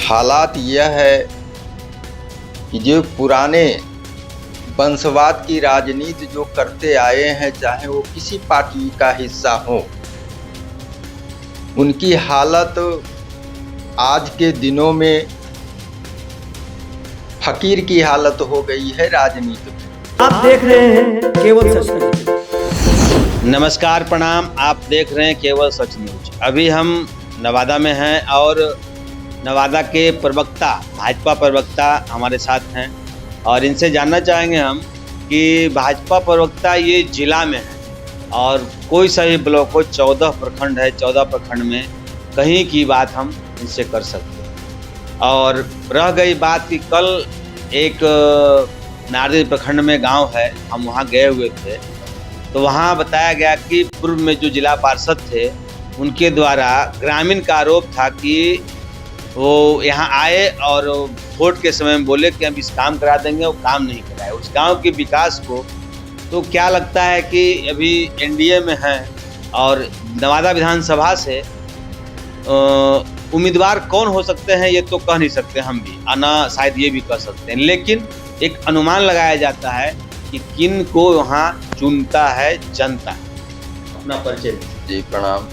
हालात यह है कि जो पुराने वंशवाद की राजनीति जो करते आए हैं, चाहे वो किसी पार्टी का हिस्सा हो, उनकी हालत आज के दिनों में फकीर की हालत हो गई है राजनीति में। आप देख रहे हैं केवल सच न्यूज। नमस्कार, प्रणाम। आप देख रहे हैं केवल सच न्यूज। अभी हम नवादा में हैं और नवादा के प्रवक्ता, भाजपा प्रवक्ता हमारे साथ हैं और इनसे जानना चाहेंगे हम कि भाजपा प्रवक्ता ये जिला में है और कोई सा भी ब्लॉक हो, 14 प्रखंड है, 14 प्रखंड में कहीं की बात हम इनसे कर सकते हैं। और रह गई बात कि कल एक नारदी प्रखंड में गांव है, हम वहां गए हुए थे, तो वहां बताया गया कि पूर्व में जो जिला पार्षद थे उनके द्वारा ग्रामीण का आरोप था कि वो यहाँ आए और वोट के समय में बोले कि हम इस काम करा देंगे, वो काम नहीं कराए उस गांव के विकास को। तो क्या लगता है कि अभी एनडीए में हैं और नवादा विधानसभा से उम्मीदवार कौन हो सकते हैं ये तो कह नहीं सकते हम भी, ना शायद ये भी कह सकते हैं, लेकिन एक अनुमान लगाया जाता है कि किन को वहाँ चुनता है जनता। अपना परिचय जी प्रणाम।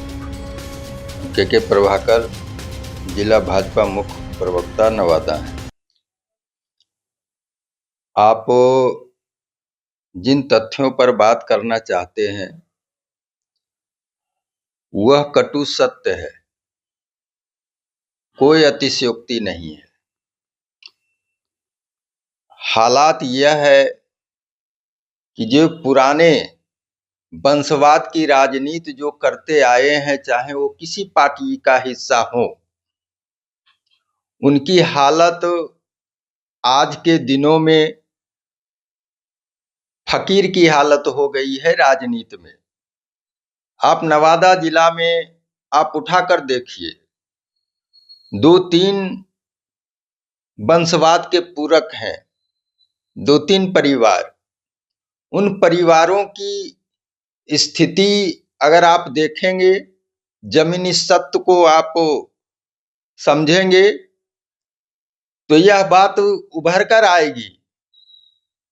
के प्रभाकर, जिला भाजपा मुख्य प्रवक्ता नवादा है। आप जिन तथ्यों पर बात करना चाहते हैं वह कटु सत्य है, कोई अतिशयोक्ति नहीं है। हालात यह है कि जो पुराने वंशवाद की राजनीति जो करते आए हैं, चाहे वो किसी पार्टी का हिस्सा हो, उनकी हालत आज के दिनों में फकीर की हालत हो गई है राजनीति में। आप नवादा जिला में आप उठाकर देखिए, 2-3 वंशवाद के पूरक हैं, 2-3 परिवार। उन परिवारों की स्थिति अगर आप देखेंगे, जमीनी सत्य को आप समझेंगे तो यह बात उभर कर आएगी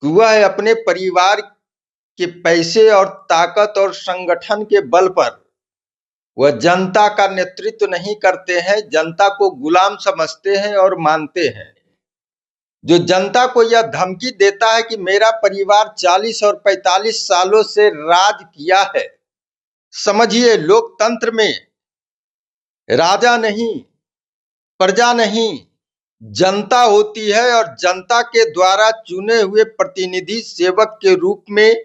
कि वह अपने परिवार के पैसे और ताकत और संगठन के बल पर वह जनता का नेतृत्व नहीं करते हैं, जनता को गुलाम समझते हैं और मानते हैं। जो जनता को यह धमकी देता है कि मेरा परिवार 40 और 45 सालों से राज किया है। समझिए, लोकतंत्र में राजा नहीं, प्रजा नहीं, जनता होती है और जनता के द्वारा चुने हुए प्रतिनिधि सेवक के रूप में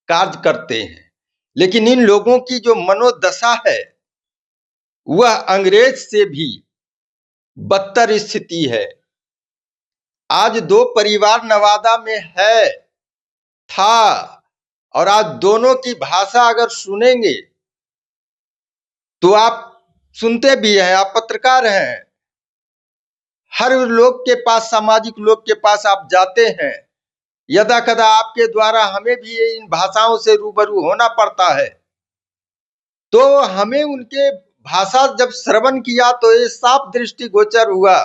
कार्य करते हैं। लेकिन इन लोगों की जो मनोदशा है वह अंग्रेज से भी बदतर स्थिति है। आज 2 परिवार नवादा में है, था, और आज दोनों की भाषा अगर सुनेंगे तो आप सुनते भी हैं, आप पत्रकार हैं, हर लोग के पास, सामाजिक लोग के पास आप जाते हैं, यदा कदा आपके द्वारा हमें भी इन भाषाओं से रूबरू होना पड़ता है। तो हमें उनके भाषा जब श्रवण किया तो ये साफ दृष्टिगोचर हुआ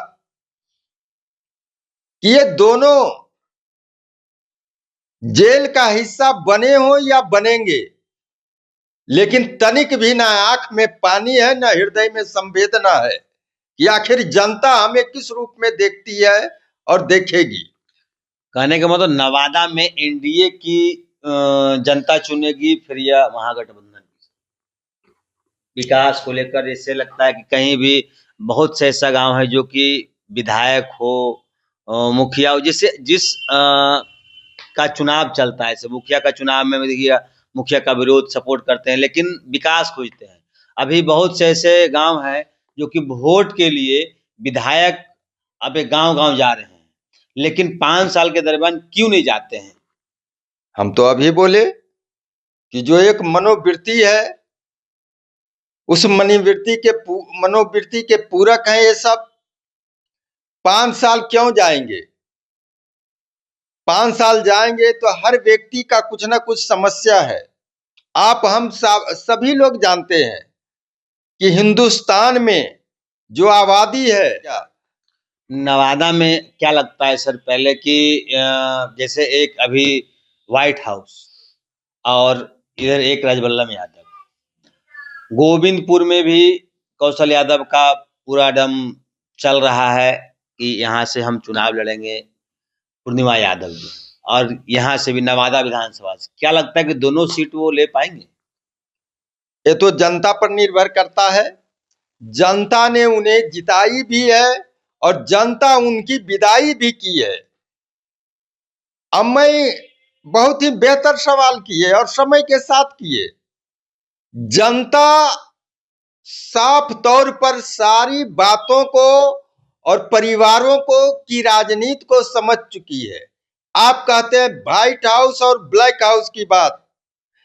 कि ये दोनों जेल का हिस्सा बने हो या बनेंगे, लेकिन तनिक भी ना आंख में पानी है, ना हृदय में संवेदना है कि आखिर जनता हमें किस रूप में देखती है और देखेगी। कहने का मतलब नवादा में एनडीए की जनता चुनेगी फिर या महागठबंधन विकास को लेकर? इससे लगता है कि कहीं भी बहुत से ऐसा गांव है जो कि विधायक हो, मुखिया हो, जिस का चुनाव चलता है, जैसे मुखिया का चुनाव में देखिए मुखिया का विरोध सपोर्ट करते हैं लेकिन विकास खोजते हैं। अभी बहुत से ऐसे गांव हैं जो कि वोट के लिए विधायक अब एक गांव-गांव जा रहे हैं, लेकिन 5 साल के दरमियान क्यों नहीं जाते हैं? हम तो अभी बोले कि जो एक मनोवृत्ति है, उस मनोवृत्ति के पूरक हैं ये सब। 5 साल क्यों जाएंगे? 5 साल जाएंगे तो हर व्यक्ति का कुछ ना कुछ समस्या है। आप हम सभी लोग जानते हैं कि हिंदुस्तान में जो आबादी है नवादा में क्या लगता है सर पहले कि जैसे एक अभी व्हाइट हाउस और इधर एक राजबल्लभ यादव, गोविंदपुर में भी कौशल यादव का पूरा दम चल रहा है कि यहाँ से हम चुनाव लड़ेंगे, पूर्णिमा यादव जी, और यहाँ से भी नवादा विधानसभा से क्या लगता है कि दोनों सीट वो ले पाएंगे? ये तो जनता पर निर्भर करता है। जनता ने उन्हें जिताई भी है और जनता उनकी विदाई भी की है। अब मैं बहुत ही बेहतर सवाल किए और समय के साथ किए। जनता साफ तौर पर सारी बातों को और परिवारों को की राजनीति को समझ चुकी है। आप कहते हैं व्हाइट हाउस और ब्लैक हाउस की बात,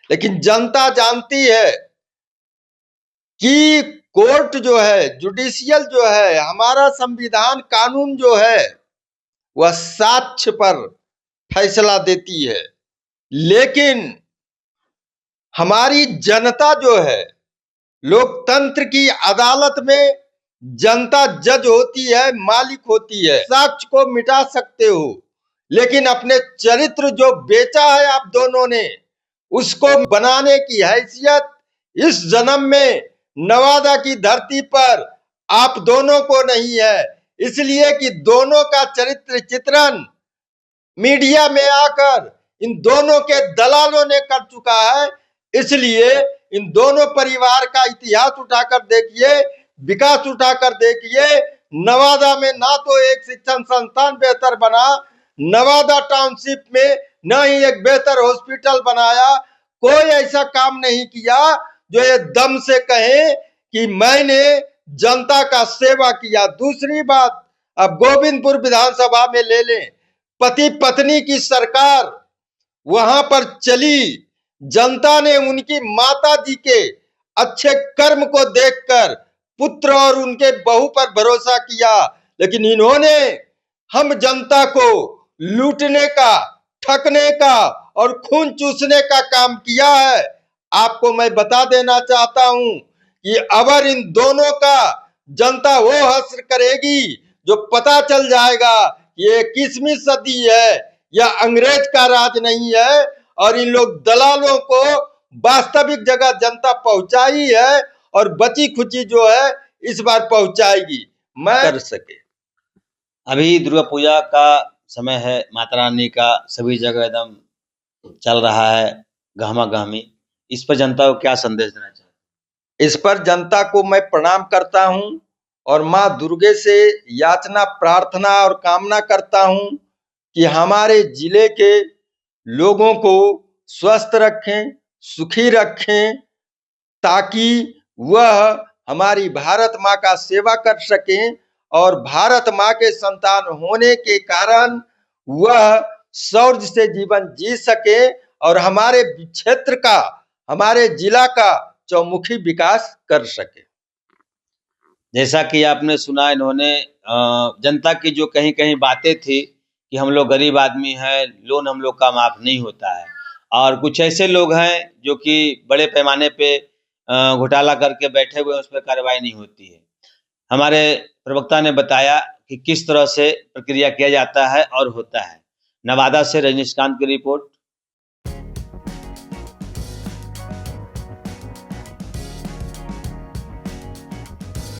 लेकिन जनता जानती है कि कोर्ट जो है, जुडिशियल जो है, हमारा संविधान कानून जो है, वह साक्ष्य पर फैसला देती है। लेकिन हमारी जनता जो है, लोकतंत्र की अदालत में जनता जज होती है, मालिक होती है। साक्ष्य को मिटा सकते हो, लेकिन अपने चरित्र जो बेचा है आप दोनों ने, उसको बनाने की हैसियत इस जन्म में नवादा की धरती पर आप दोनों को नहीं है। इसलिए कि दोनों का चरित्र चित्रण मीडिया में आकर इन दोनों के दलालों ने कर चुका है। इसलिए इन दोनों परिवार का इतिहास उठाकर देखिए, विकास उठाकर देखिए। नवादा में ना तो एक शिक्षण संस्थान बेहतर बना, नवादा टाउनशिप में न ही एक बेहतर हॉस्पिटल बनाया। कोई ऐसा काम नहीं किया जो ये दम से कहे कि मैंने जनता का सेवा किया। दूसरी बात, अब गोविंदपुर विधानसभा में ले लें, पति पत्नी की सरकार वहां पर चली। जनता ने उनकी माता जी के अच्छे कर्म को देखकर पुत्र और उनके बहू पर भरोसा किया, लेकिन इन्होंने हम जनता को लूटने का, ठगने का और खून चूसने का काम किया है। आपको मैं बता देना चाहता हूं कि अगर इन दोनों का जनता वो हश्र करेगी जो पता चल जाएगा ये 21वीं सदी है या अंग्रेज का राज नहीं है, और इन लोग दलालों को वास्तविक जगह जनता पहुंचाई है और बची खुची जो है इस बार पहुंचाएगी। मैं कर सके। अभी दुर्गा पूजा का समय है, माता रानी का सभी जगह एकदम चल रहा है गहमा गहमी। इस पर जनता को क्या संदेश देना चाहिए? इस पर जनता को मैं प्रणाम करता हूं और मां दुर्गे से याचना, प्रार्थना और कामना करता हूं कि हमारे जिले के लोगों को स्वस्थ रखें, सुखी रखें, ताकि वह हमारी भारत माँ का सेवा कर सकें और भारत माँ के संतान होने के कारण वह शौर्य से जीवन जी सके और हमारे क्षेत्र का, हमारे जिला का चौमुखी विकास कर सके। जैसा कि आपने सुना, इन्होंने जनता की जो कहीं कहीं बातें थी कि हम लोग गरीब आदमी हैं, लोन हम लोग का माफ नहीं होता है, और कुछ ऐसे लोग हैं जो कि बड़े पैमाने पे घोटाला करके बैठे हुए हैं, उस पर कार्रवाई नहीं होती है। हमारे प्रवक्ता ने बताया कि किस तरह से प्रक्रिया किया जाता है और होता है। नवादा से रजनीशकांत की रिपोर्ट।